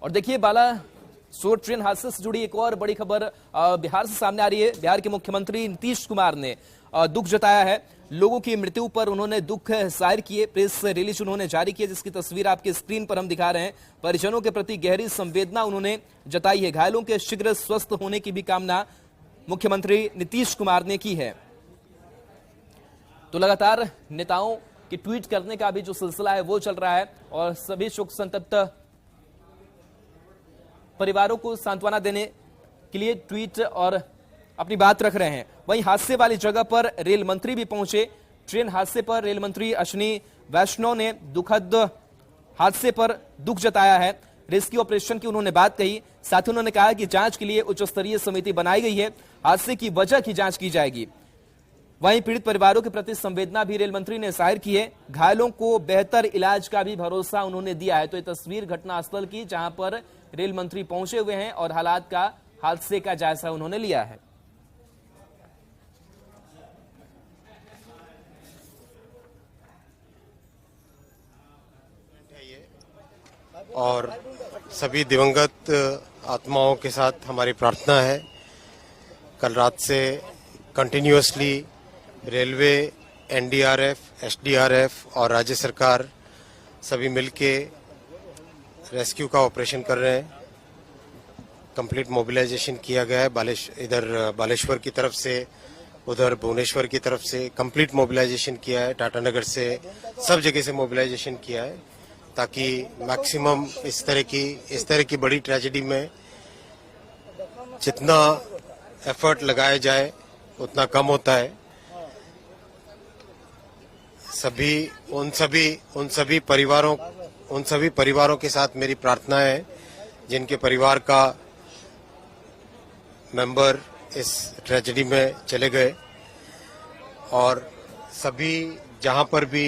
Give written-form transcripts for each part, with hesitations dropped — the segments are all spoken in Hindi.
और देखिए बालासोर ट्रेन हादसे से जुड़ी एक और बड़ी खबर बिहार से सामने आ रही है। बिहार के मुख्यमंत्री नीतीश कुमार ने दुख जताया है। लोगों की मृत्यु पर उन्होंने दुख जाहिर किए। प्रेस रिलीज उन्होंने जारी की, जिसकी तस्वीर आपके स्क्रीन पर हम दिखा रहे हैं। परिजनों के प्रति गहरी संवेदना उन्होंने जताई है। घायलों के शीघ्र स्वस्थ होने की भी कामना मुख्यमंत्री नीतीश कुमार ने की है। तो लगातार नेताओं की ट्वीट करने का भी जो सिलसिला है वो चल रहा है और सभी शोक संतप्त परिवारों को सांत्वना देने के लिए ट्वीट और अपनी बात रख रहे हैं। वहीं हादसे वाली जगह पर रेल मंत्री भी पहुंचे। ट्रेन हादसे पर रेल मंत्री अश्विनी वैष्णव ने दुखद हादसे पर दुख जताया है। रेस्क्यू ऑपरेशन की उन्होंने बात कही। साथ ही उन्होंने कहा कि जांच के लिए उच्च स्तरीय समिति बनाई गई है। हादसे की वजह की जांच की जाएगी। वहीं पीड़ित परिवारों के प्रति संवेदना भी रेल मंत्री ने जाहिर की है। घायलों को बेहतर इलाज का भी भरोसा उन्होंने दिया है। तो ये तस्वीर घटनास्थल की, जहां पर रेल मंत्री पहुंचे हुए हैं और हालात का, हादसे का जायजा उन्होंने लिया है। और सभी दिवंगत आत्माओं के साथ हमारी प्रार्थना है। कल रात से कंटिन्यूअसली रेलवे, एनडीआरएफ, एसडीआरएफ और राज्य सरकार सभी मिलके रेस्क्यू का ऑपरेशन कर रहे हैं। कंप्लीट मोबिलाइजेशन किया गया है। इधर बालेश्वर की तरफ से, उधर भुवनेश्वर की तरफ से कंप्लीट मोबिलाइजेशन किया है। टाटानगर से, सब जगह से मोबिलाइजेशन किया है ताकि मैक्सिमम इस तरह की बड़ी ट्रेजेडी में जितना एफर्ट लगाया जाए उतना कम होता है। उन सभी परिवारों के साथ मेरी प्रार्थना है जिनके परिवार का मेंबर इस ट्रेजेडी में चले गए। और सभी जहां पर भी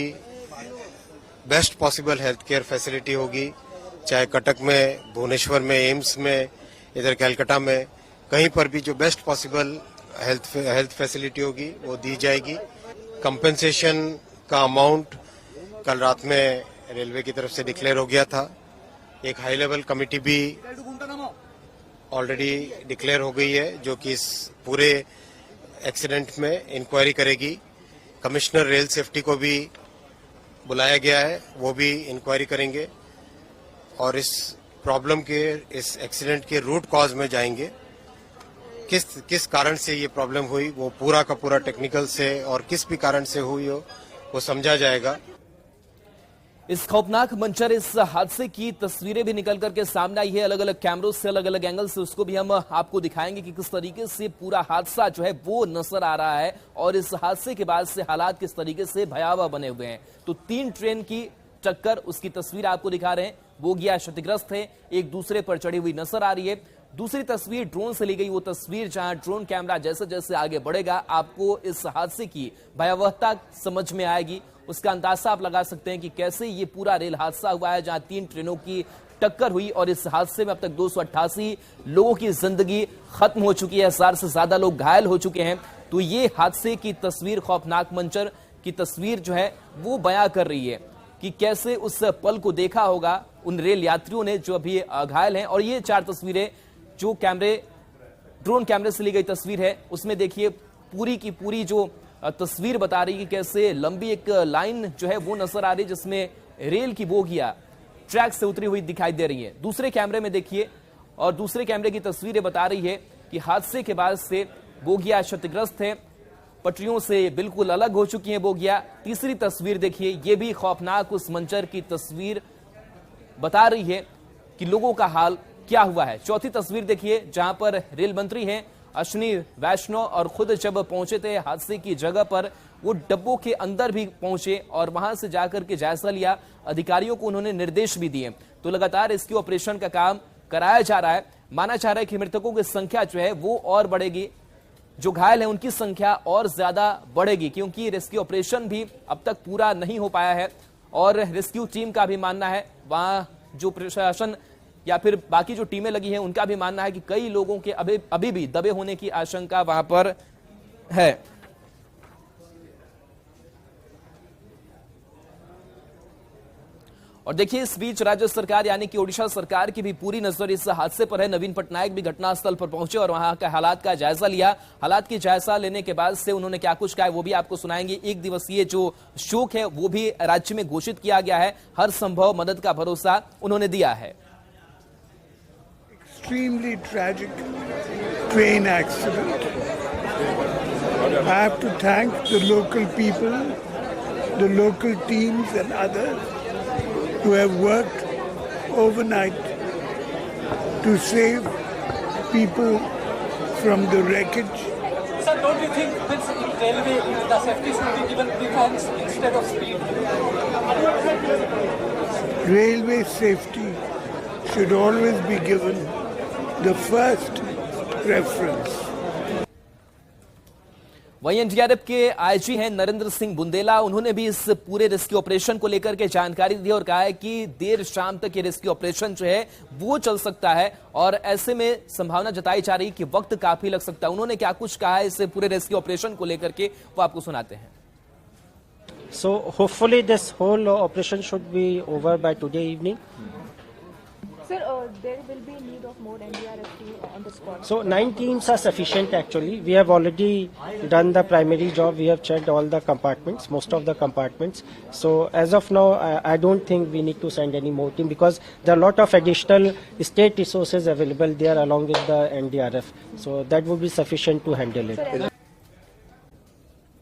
best possible health care facility होगी, चाहे कटक में, भुवनेश्वर में, एम्स में, इधर कलकत्ता में, कहीं पर भी जो बेस्ट पॉसिबल हेल्थ फैसिलिटी होगी वो दी जाएगी। कंपेंसेशन का अमाउंट कल रात में रेलवे की तरफ से डिक्लेयर हो गया था। एक हाई लेवल कमेटी भी ऑलरेडी डिक्लेयर हो गई है जो कि इस पूरे एक्सीडेंट में इंक्वायरी करेगी। कमिश्नर रेल सेफ्टी को भी बुलाया गया है, वो भी इंक्वायरी करेंगे और इस प्रॉब्लम के, इस एक्सीडेंट के रूट कॉज में जाएंगे। किस कारण से ये प्रॉब्लम हुई वो पूरा का पूरा टेक्निकल से और किस भी कारण से हुई हो वो समझा जाएगा। इस खौफनाक मंचर, इस हादसे की तस्वीरें भी निकल करके सामने आई है अलग अलग कैमरों से, अलग अलग एंगल से। उसको भी हम आपको दिखाएंगे कि किस तरीके से पूरा हादसा जो है वो नजर आ रहा है और इस हादसे के बाद से हालात किस तरीके से भयावह बने हुए हैं। तो 3 ट्रेन की टक्कर, उसकी तस्वीर आपको दिखा रहे हैं। बोगियां क्षतिग्रस्त है, एक दूसरे पर चढ़ी हुई नजर आ रही है। दूसरी तस्वीर ड्रोन से ली गई, वो तस्वीर जहां ड्रोन कैमरा जैसे जैसे आगे बढ़ेगा आपको इस हादसे की भयावहता समझ में आएगी। उसका अंदाजा आप लगा सकते हैं कि कैसे ये पूरा रेल हादसा हुआ है, जहां 3 ट्रेनों की टक्कर हुई और इस हादसे में अब तक 288 लोगों की जिंदगी खत्म हो चुकी है, 1000 से ज्यादा लोग घायल हो चुके हैं। तो ये हादसे की तस्वीर, खौफनाक मंचर की तस्वीर जो है वो बयां कर रही है कि कैसे उस पल को देखा होगा उन रेल यात्रियों ने जो अभी घायल हैं। और ये 4 तस्वीरें जो ड्रोन कैमरे से ली गई तस्वीर है, उसमें देखिए पूरी की पूरी जो तस्वीर बता रही है कैसे लंबी एक लाइन जो है वो नजर आ रही है जिसमें रेल की बोगियां ट्रैक से उतरी हुई दिखाई दे रही है। दूसरे कैमरे में देखिए और दूसरे कैमरे की तस्वीरें बता रही है कि हादसे के बाद से बोगियां क्षतिग्रस्त है, पटरियों से बिल्कुल अलग हो चुकी हैं बोगियां। तीसरी तस्वीर देखिए, ये भी खौफनाक उस मंचर की तस्वीर बता रही है कि लोगों का हाल क्या हुआ है। चौथी तस्वीर देखिए जहां पर रेल मंत्री हैं अश्विनी वैष्णव और खुद जब पहुंचे थे हादसे की जगह पर, वो डब्बों के अंदर भी पहुंचे और वहां से जाकर के जायजा लिया। अधिकारियों को उन्होंने निर्देश भी दिए। तो लगातार रेस्क्यू ऑपरेशन का काम कराया जा रहा है। माना जा रहा है कि मृतकों की संख्या जो है वो और बढ़ेगी, जो घायल है उनकी संख्या और ज्यादा बढ़ेगी, क्योंकि रेस्क्यू ऑपरेशन भी अब तक पूरा नहीं हो पाया है। और रेस्क्यू टीम का भी मानना है, वहां जो प्रशासन या फिर बाकी जो टीमें लगी हैं उनका भी मानना है कि कई लोगों के अभी भी दबे होने की आशंका वहां पर है। और देखिए इस बीच राज्य सरकार यानी कि ओडिशा सरकार की भी पूरी नजर इस हादसे पर है। नवीन पटनायक भी घटनास्थल पर पहुंचे और वहां के हालात का जायजा लिया। हालात की जायजा लेने के बाद से उन्होंने क्या कुछ कहा है वो भी आपको सुनाएंगे। एक दिवसीय जो शोक है वो भी राज्य में घोषित किया गया है। हर संभव मदद का भरोसा उन्होंने दिया है। Extremely tragic train accident. I have to thank the local people, the local teams and others who have worked overnight to save people from the wreckage. Sir, don't you think this railway, the safety should be given preference instead of speed? Railway safety should always be given the first preference. वहीं एनडीआरएफ के आईजी हैं नरेंद्र सिंह बुंदेला। उन्होंने भी इस पूरे रेस्क्यू ऑपरेशन को लेकर के जानकारी दी और कहा है कि देर शाम तक ये रेस्क्यू ऑपरेशन जो है वो चल सकता है और ऐसे में संभावना जताई जा रही है कि वक्त काफी लग सकता है। उन्होंने क्या कुछ कहा है इस पूरे रेस्क्यू ऑपरेशन को लेकर के वो आपको सुनाते हैं। So hopefully this whole operation should be over by today evening. Sir, there will be need of more NDRF team on the spot. So 9 teams are sufficient actually. We have already done the primary job. We have checked all the compartments, most of the compartments. So as of now, I don't think we need to send any more team because there are a lot of additional state resources available there along with the NDRF. So that would be sufficient to handle it. Sir,